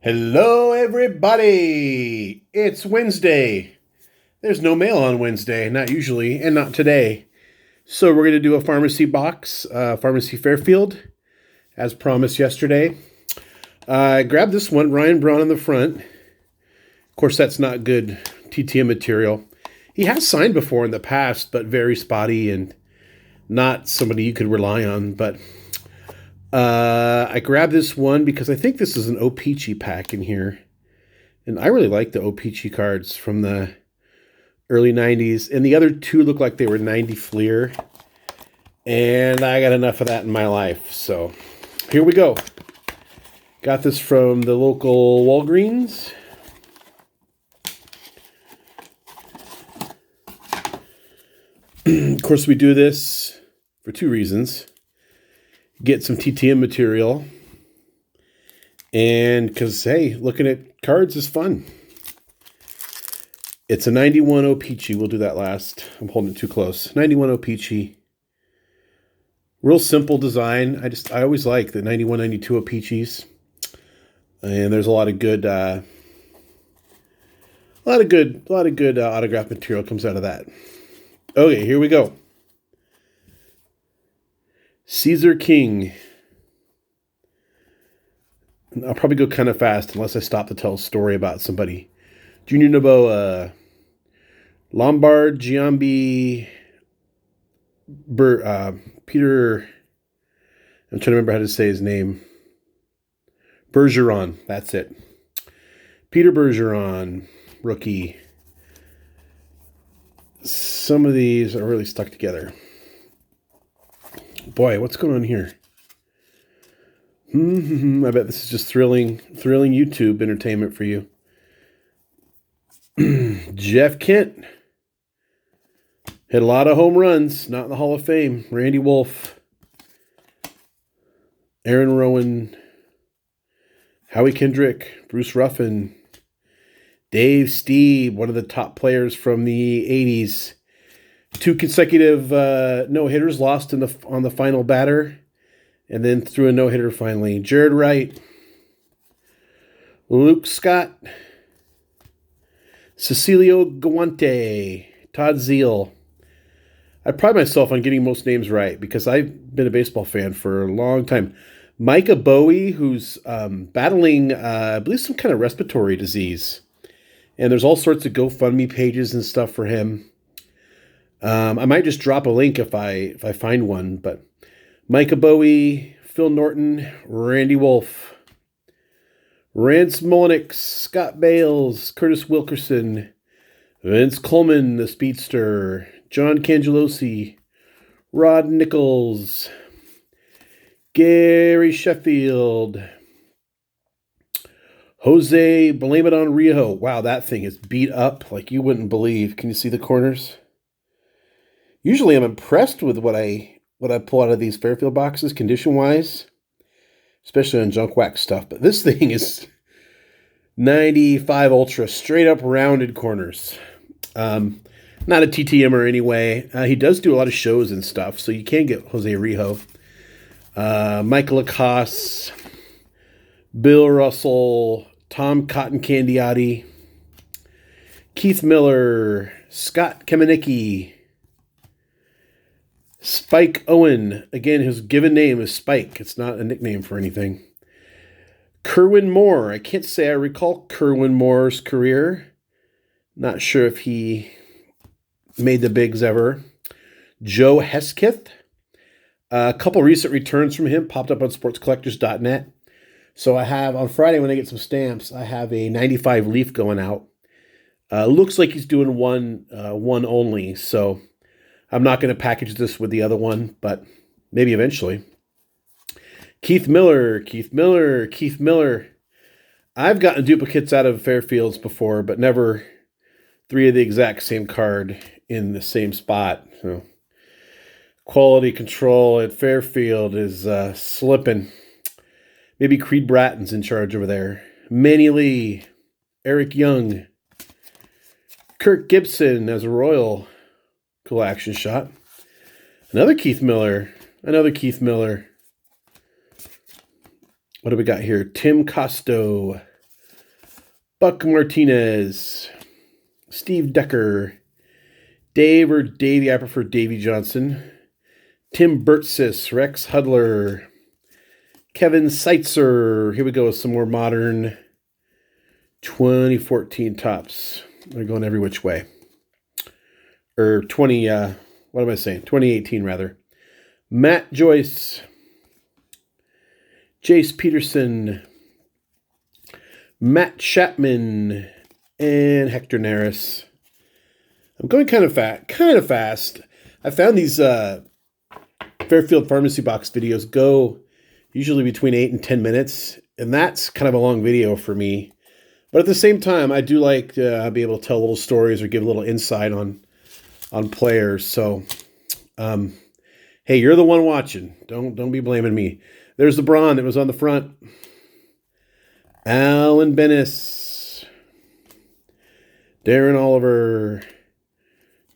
Hello, everybody! It's Wednesday. There's no mail on Wednesday, not usually, and not today. So we're going to do a pharmacy box, Pharmacy Fairfield, as promised yesterday. I grabbed this one, Ryan Braun on the front. Of course, that's not good TTM material. He has signed before in the past, but very spotty and not somebody you could rely on. But I grabbed this one because I think this is an O-Peachy pack in here. And I really like the O-Peachy cards from the early 90s. And the other two look like they were 90 Fleer. And I got enough of that in my life. So here we go. Got this from the local Walgreens. Of course, we do this for two reasons. Get some TTM material. And because, hey, looking at cards is fun. It's a 91 O-Peachy. We'll do that last. I'm holding it too close. 91 O-Peachy. Real simple design. I always like the 91, 92 O-Peachys. And there's a lot of good autograph material comes out of that. Okay, here we go. Caesar King. I'll probably go kind of fast unless I stop to tell a story about somebody. Junior Noboa, Lombard, Giambi, Peter, I'm trying to remember how to say his name. Bergeron, that's it. Peter Bergeron, rookie. Some of these are really stuck together. Boy, what's going on here? I bet this is just thrilling YouTube entertainment for you. Jeff Kent. Hit a lot of home runs, not in the Hall of Fame. Randy Wolf. Aaron Rowan. Howie Kendrick. Bruce Ruffin. Dave Stieb, one of the top players from the 80s. Two consecutive no-hitters lost on the final batter. And then threw a no-hitter finally. Jared Wright. Luke Scott. Cecilio Guante. Todd Zeal. I pride myself on getting most names right because I've been a baseball fan for a long time. Micah Bowie, who's battling, I believe, some kind of respiratory disease. And there's all sorts of GoFundMe pages and stuff for him. I might just drop a link if I find one, but Micah Bowie, Phil Norton, Randy Wolf, Rance Mulliniks, Scott Bales, Curtis Wilkerson, Vince Coleman, the speedster, John Cangelosi, Rod Nichols, Gary Sheffield, Jose Blame It on Rio. Wow, that thing is beat up like you wouldn't believe. Can you see the corners? Usually I'm impressed with what I pull out of these Fairfield boxes, condition-wise, especially on junk wax stuff. But this thing is 95 Ultra, straight-up rounded corners. Not a TTMer anyway. He does do a lot of shows and stuff, so you can get Jose Rijo. Michael Lacoste, Bill Russell, Tom Cotton Candiotti, Keith Miller, Scott Kamenicki, Spike Owen, again, his given name is Spike. It's not a nickname for anything. Kerwin Moore. I can't say I recall Kerwin Moore's career. Not sure if he made the bigs ever. Joe Hesketh. A couple recent returns from him popped up on sportscollectors.net. So I have, on Friday when I get some stamps, I have a 95 Leaf going out. Looks like he's doing one only, so I'm not going to package this with the other one, but maybe eventually. Keith Miller. I've gotten duplicates out of Fairfields before, but never three of the exact same card in the same spot. So quality control at Fairfield is slipping. Maybe Creed Bratton's in charge over there. Manny Lee. Eric Young. Kirk Gibson as a Royal. Cool action shot. Another Keith Miller. What do we got here? Tim Costo. Buck Martinez, Steve Decker, Dave or Davey, I prefer Davey Johnson, Tim Burtsis, Rex Hudler, Kevin Seitzer. Here we go with some more modern 2014 tops. They're going every which way. Or 2018 rather. Matt Joyce, Jace Peterson, Matt Chapman, and Hector Neris. I'm going kind of fast. I found these Fairfield Pharmacy box videos go usually between 8 and 10 minutes, and that's kind of a long video for me. But at the same time, I do like to be able to tell little stories or give a little insight on players. So, hey, you're the one watching. Don't be blaming me. There's the Braun that was on the front. Alan Bennis, Darren Oliver,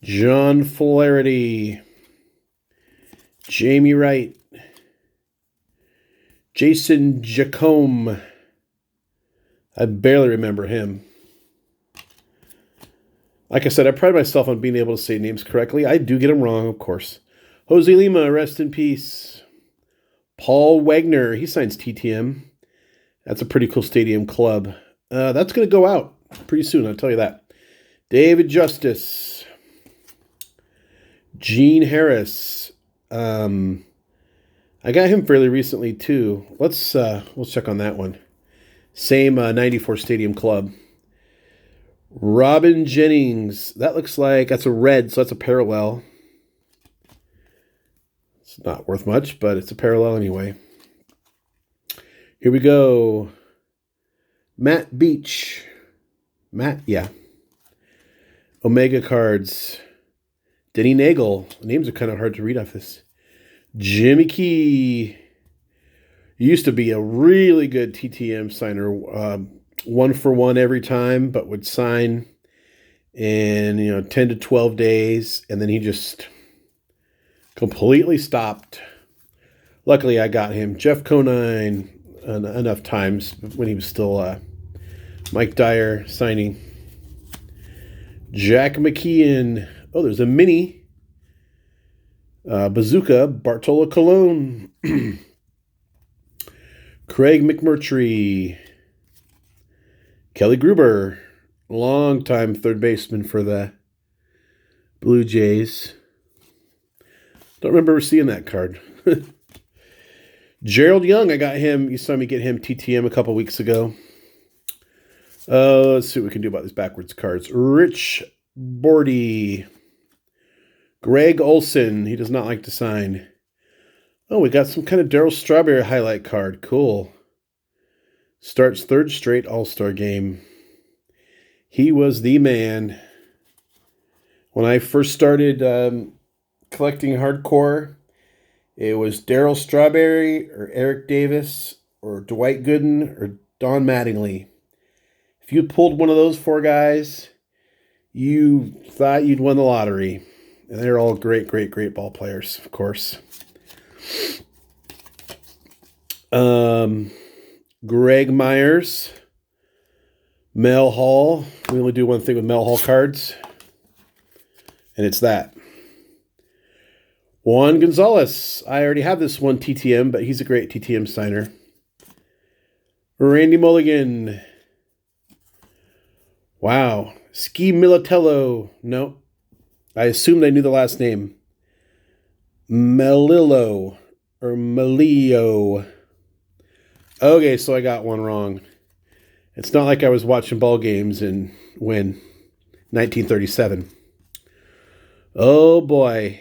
John Flaherty, Jamie Wright, Jason Jacome. I barely remember him. Like I said, I pride myself on being able to say names correctly. I do get them wrong, of course. Jose Lima, rest in peace. Paul Wagner, he signs TTM. That's a pretty cool stadium club. That's going to go out pretty soon, I'll tell you that. David Justice. Gene Harris. I got him fairly recently, too. We'll check on that one. Same 94 stadium club. Robin Jennings. That looks like that's a red, so that's a parallel. It's not worth much, but it's a parallel anyway. Here we go. Matt Beach. Yeah. Omega cards. Denny Nagel. The names are kind of hard to read off this. Jimmy Key. Used to be a really good TTM signer. 1 for 1 every time, but would sign in 10 to 12 days, and then he just completely stopped. Luckily, I got him. Jeff Conine enough times when he was still Mike Dyer signing. Jack McKeon. Oh, there's a mini. Bazooka, Bartolo Colon. Craig McMurtry. Kelly Gruber. Long-time third baseman for the Blue Jays. Don't remember seeing that card. Gerald Young, I got him. You saw me get him TTM a couple weeks ago. Let's see what we can do about these backwards cards. Rich Bordy. Greg Olson. He does not like to sign. Oh, we got some kind of Darryl Strawberry highlight card. Cool. Starts third straight All-Star game. He was the man. When I first started collecting hardcore, it was Darryl Strawberry or Eric Davis or Dwight Gooden or Don Mattingly. If you pulled one of those 4 guys, you thought you'd won the lottery. And they're all great, great, great ball players, of course. Greg Myers, Mel Hall. We only do one thing with Mel Hall cards, and it's that. Juan Gonzalez. I already have this one TTM, but he's a great TTM signer. Randy Mulligan. Wow. Ski Militello. No. I assumed I knew the last name. Melillo or Melio. Okay, so I got one wrong. It's not like I was watching ball games in 1937. Oh boy.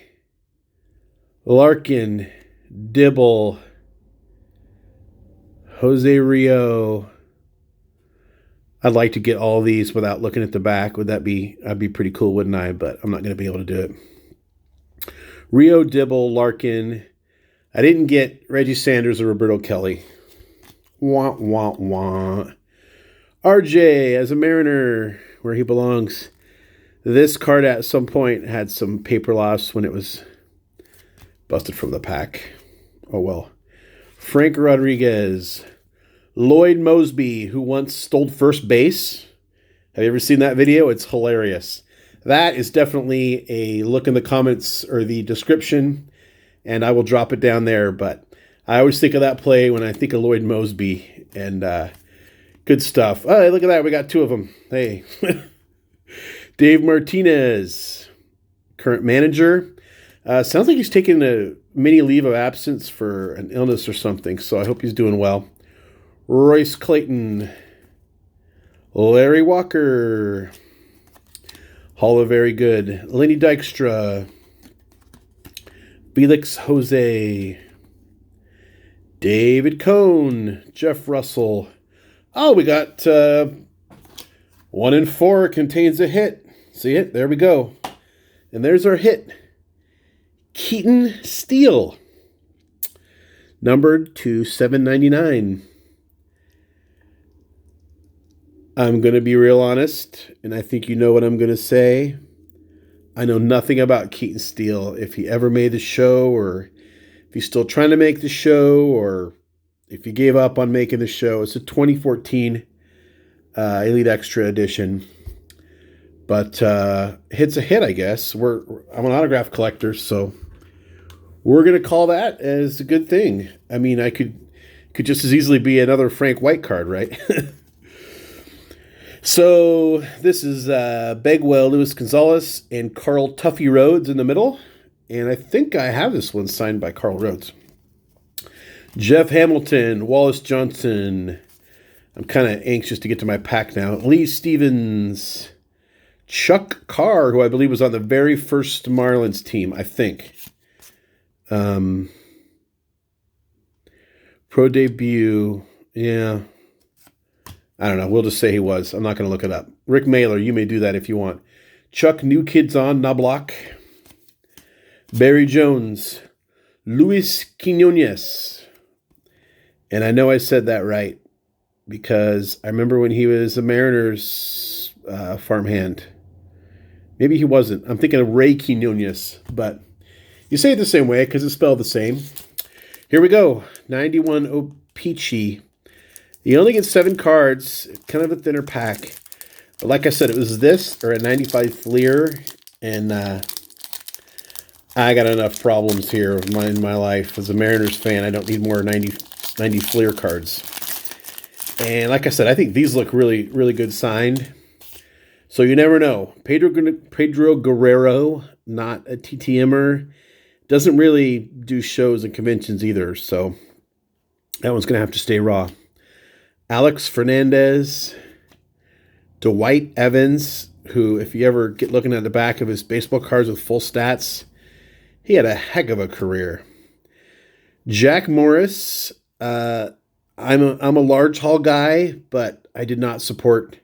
Larkin, Dibble, Jose Rio. I'd like to get all these without looking at the back. I'd be pretty cool, wouldn't I? But I'm not going to be able to do it. Rio, Dibble, Larkin. I didn't get Reggie Sanders or Roberto Kelly. Wah, wah, wah. RJ as a Mariner, where he belongs. This card at some point had some paper loss when it was busted from the pack. Oh well. Frank Rodriguez. Lloyd Moseby, who once stole first base Have you ever seen that video? It's hilarious. That is definitely a look in the comments or the description, and I will drop it down there. But I always think of that play when I think of Lloyd Moseby, and good stuff. Oh, look at that. We got two of them. Hey. Dave Martinez, current manager. Sounds like he's taking a mini leave of absence for an illness or something, so I hope he's doing well. Royce Clayton. Larry Walker. Hall of Very Good. Lenny Dykstra. Felix Jose. David Cohn. Jeff Russell. Oh, we got 1 in 4 contains a hit. See it? There we go. And there's our hit. Keaton Steele. Numbered to 799. I'm going to be real honest, and I think you know what I'm going to say. I know nothing about Keaton Steele. If he ever made the show, or if he's still trying to make the show, or if he gave up on making the show. It's a 2014 Elite Extra edition. But hit's a hit, I guess. I'm an autograph collector, so we're going to call that as a good thing. I mean, I could just as easily be another Frank White card, right? So this is Bagwell, Luis Gonzalez, and Carl Tuffy Rhodes in the middle. And I think I have this one signed by Carl Rhodes. Jeff Hamilton, Wallace Johnson. I'm kind of anxious to get to my pack now. Lee Stevens. Chuck Carr, who I believe was on the very first Marlins team, I think. Pro debut. Yeah. I don't know. We'll just say he was. I'm not going to look it up. Rick Mailer, you may do that if you want. Chuck New Kids on Knobloch. Barry Jones. Luis Quinones. And I know I said that right because I remember when he was a Mariners farmhand. Maybe he wasn't. I'm thinking of Ray Quinones, but you say it the same way because it's spelled the same. Here we go. 91 O-Peachy. You only get 7 cards, kind of a thinner pack. But like I said, it was this or a 95 Fleer, and I got enough problems here in my life. As a Mariners fan, I don't need more 90 Fleer cards. And like I said, I think these look really, really good signed. So you never know. Pedro Guerrero, not a TTMer, doesn't really do shows and conventions either. So that one's going to have to stay raw. Alex Fernandez, Dwight Evans, who, if you ever get looking at the back of his baseball cards with full stats, he had a heck of a career. Jack Morris, I'm a large haul guy, but I did not support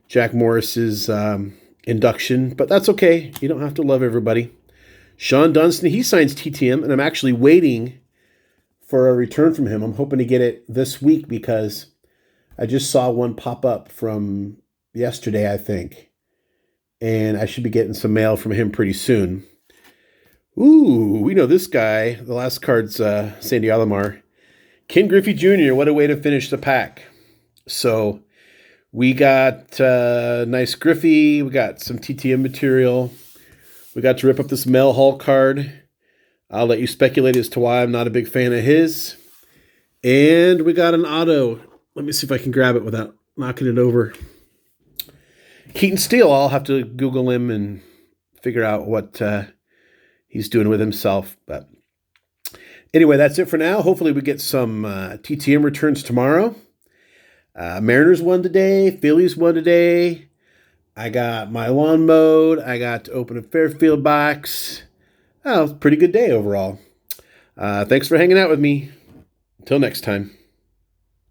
Jack Morris's induction, but that's okay. You don't have to love everybody. Sean Dunston, he signs TTM, and I'm actually waiting for a return from him. I'm hoping to get it this week because I just saw one pop up from yesterday, I think. And I should be getting some mail from him pretty soon. Ooh, we know this guy. The last card's Sandy Alomar. Ken Griffey Jr., what a way to finish the pack. So we got nice Griffey. We got some TTM material. We got to rip up this Mel Hall card. I'll let you speculate as to why I'm not a big fan of his. And we got an auto. Let me see if I can grab it without knocking it over. Keaton Steele, I'll have to Google him and figure out what he's doing with himself. But anyway, that's it for now. Hopefully we get some TTM returns tomorrow. Mariners won today. Phillies won today. I got my lawn mowed. I got to open a Fairfield box. Oh, pretty good day overall. Thanks for hanging out with me. Until next time.